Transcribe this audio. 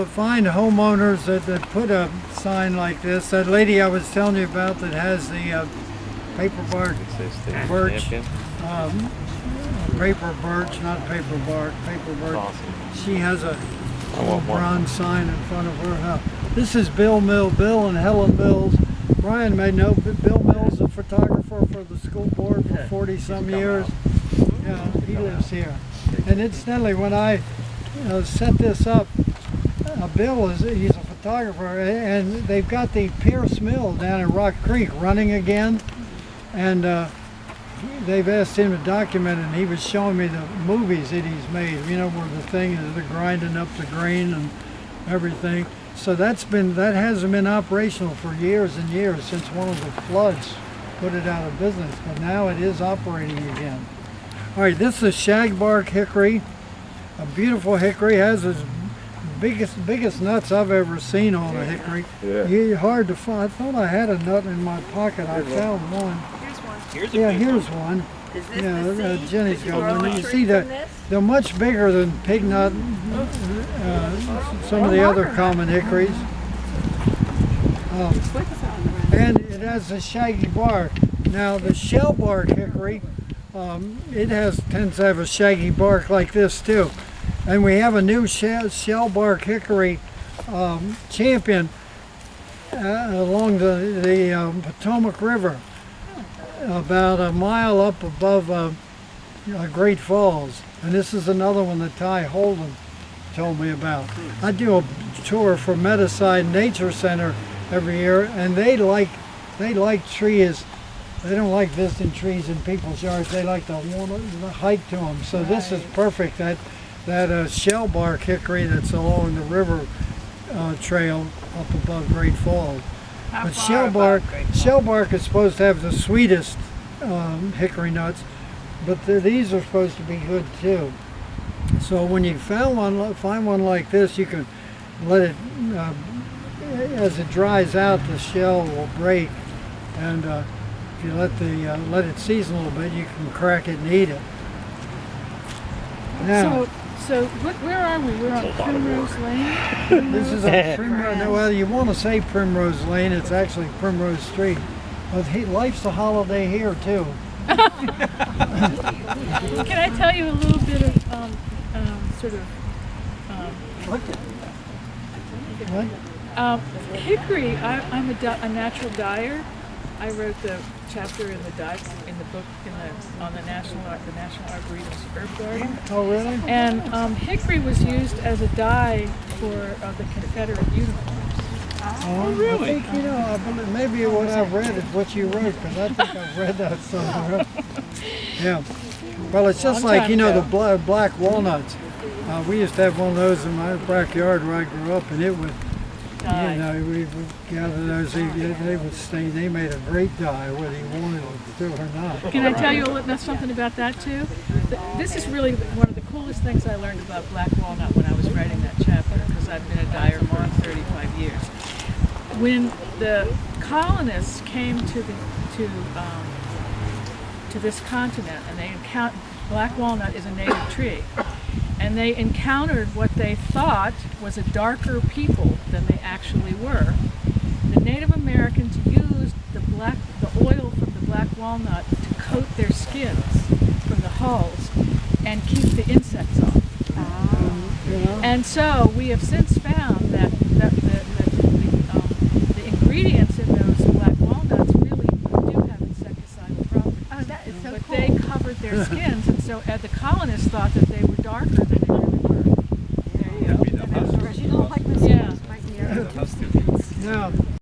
to find homeowners that put a sign like this. That lady I was telling you about that has the paper bark birch, paper birch, not paper bark, paper birch. Awesome. She has a bronze sign in front of her house. This is Bill and Helen Mills. Brian may know, but Bill Mills is a photographer for the school board for 40-some years. Yeah, he lives here. And incidentally, when I set this up, Bill he's a photographer, and they've got the Pierce Mill down in Rock Creek running again, and they've asked him to document it, and he was showing me the movies that he's made, you know, where the thing is they're grinding up the grain and everything. So that hasn't been operational for years and years, since one of the floods put it out of business, but now it is operating again. All right, this is shagbark hickory, a beautiful hickory, has its biggest nuts I've ever seen on a hickory. Yeah. Hard to find. I thought I had a nut in my pocket. I found one. Here's one. Here's one. Is this the seed? Jenny's got one. You see that they're much bigger than pig nut, some of the other common hickories. And it has a shaggy bark. Now the shellbark hickory, it tends to have a shaggy bark like this too. And we have a new shellbark hickory champion along the Potomac River, about a mile up above Great Falls. And this is another one that Ty Holden told me about. I do a tour for Meadowside Nature Center every year, and they like trees. They don't like visiting trees in people's yards. They like to hike to them. So this is perfect. That shellbark hickory that's along the river trail up above Great Falls. But shellbark is supposed to have the sweetest hickory nuts, but these are supposed to be good too. So when you find one like this, you can let it, as it dries out, the shell will break, and if you let it season a little bit, you can crack it and eat it. Now, so where are we? We're on Primrose Lane? This is on Primrose. No, well, you want to say Primrose Lane. It's actually Primrose Street. But life's a holiday here too. Can I tell you a little bit of hickory? I'm a natural dyer. I wrote the chapter in the book on the National Arboretum's herb garden. Oh, really? And hickory was used as a dye for the Confederate uniforms. Oh, really? I think, maybe what I've read is what you wrote, because I think I've read that somewhere. Yeah. Well, it's just like, the black walnuts. We used to have one of those in my backyard where I grew up, and it would, we would gather those. They would stain. They made a great dye, whether you wanted it to or not. Can I tell you something about that too? This is really one of the coolest things I learned about black walnut when I was writing that chapter, because I've been a dyer for 35 years. When the colonists came to this continent, and they encountered black walnut is a native tree, and they encountered what they thought was a darker people than they actually were. The Native Americans used the oil from the black walnut to coat their skins from the hulls and keep the insects off. And so we have since found that the ingredients in those black walnuts really do have insecticidal properties. Oh, that is so but cool. they covered their skins, and so the colonists thought that they were darker than